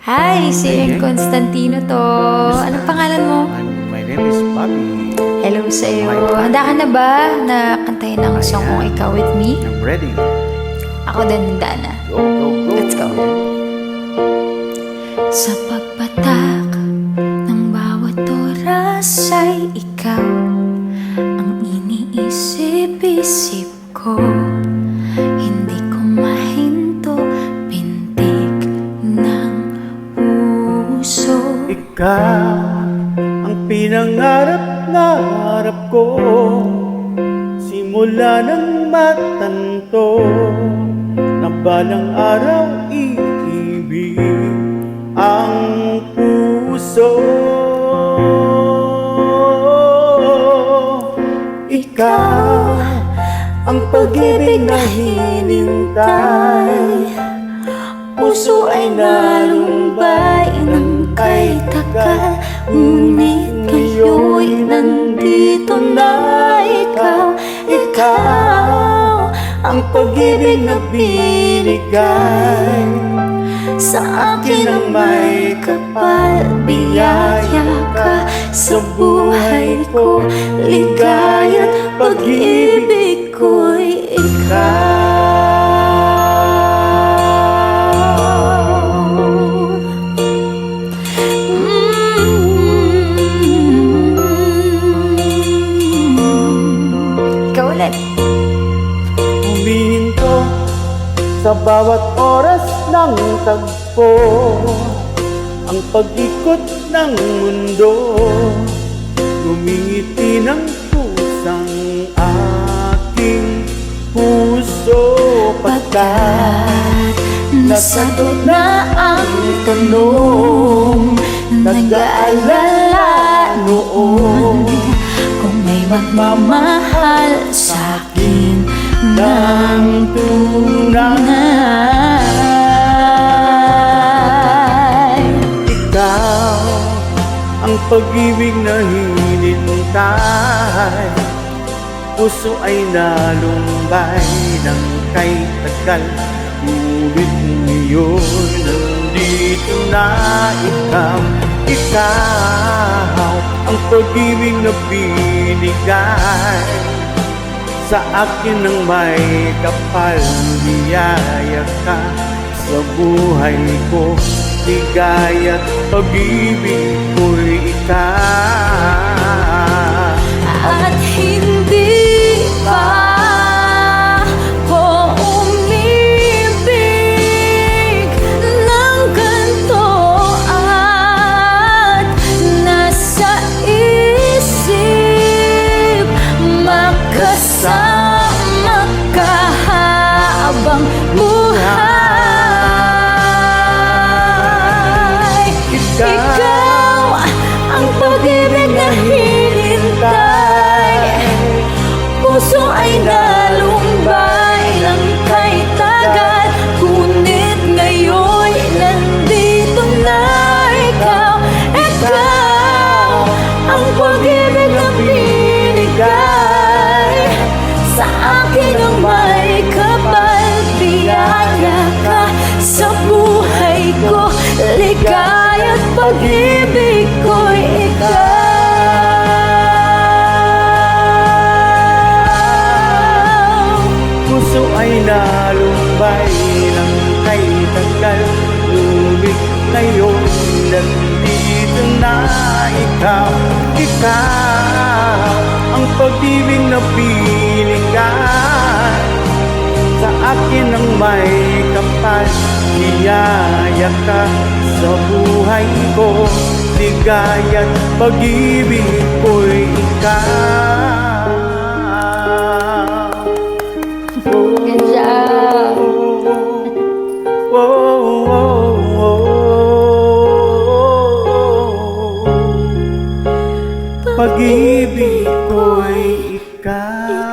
Hi, si Constantino to. Anong pangalan mo? My name is Bobby. Hello sa'yo. Handa ka na ba na kantayin ang song kong Ikaw With Me? I'm ready. Ako din, handa na. Go, go, go. Let's go. Sa pagpatak ng bawat oras ay ikaw ang iniisip-isip ko. Hindi ko mahinto pintig ng puso. Ikaw ang pinangarap na harap ko, simula ng matanto na balang araw iibig ang puso. Ikaw ang pag-ibig na hinintay, puso ay nalumbay ng kay tagal. Ngunit ngayon'y nandito na ikaw. Ikaw ang pag-ibig na binigay sa akin ang may kapal. Biyaya ka sa buhay ko, ligaya't pag-ibig ko'y Ikaw ulit. Humihinto sa bawat oras ng tagpo, ang pag-ikot ng mundo, ngumingiti ng pusang aking puso. Pagkat nasagot na ang tanong, nag-aalala noon Kung may magmamahal sa'kin ng tunay. Ikaw ang pag-ibig na hinintay, puso ay nalumbay ng kay tagal. Ngunit ngayon nandito na ikaw. Ikaw ang pag-ibig na binigay sa akin ng may kapal. Biyaya ka sa buhay ko, ligaya't pag-ibig ko'y ikaw. At hindi pa ko umibig ng ganito, at nasa isip makasama ka habang buhay. Ikaw ang pag-ibig na hinintay, puso ay nalumbay ng kay tagal. Ngunit ngayon nandito na ikaw. Ikaw ang pag-ibig na binigay sa akin ang may kapal. Biyaya ka sa buhay ko, ligaya't pag-ibig ko'y ikaw. Puso ay nalumbay ng kay tagal. Ngunit ngayon nandito na ikaw. Ikaw ang pag-ibig na binigay sa akin ang may kapal. Biyaya ka sa buhay ko, ligaya't pag-ibig ko'y ikaw. Good job. Pag-ibig ko'y ikaw.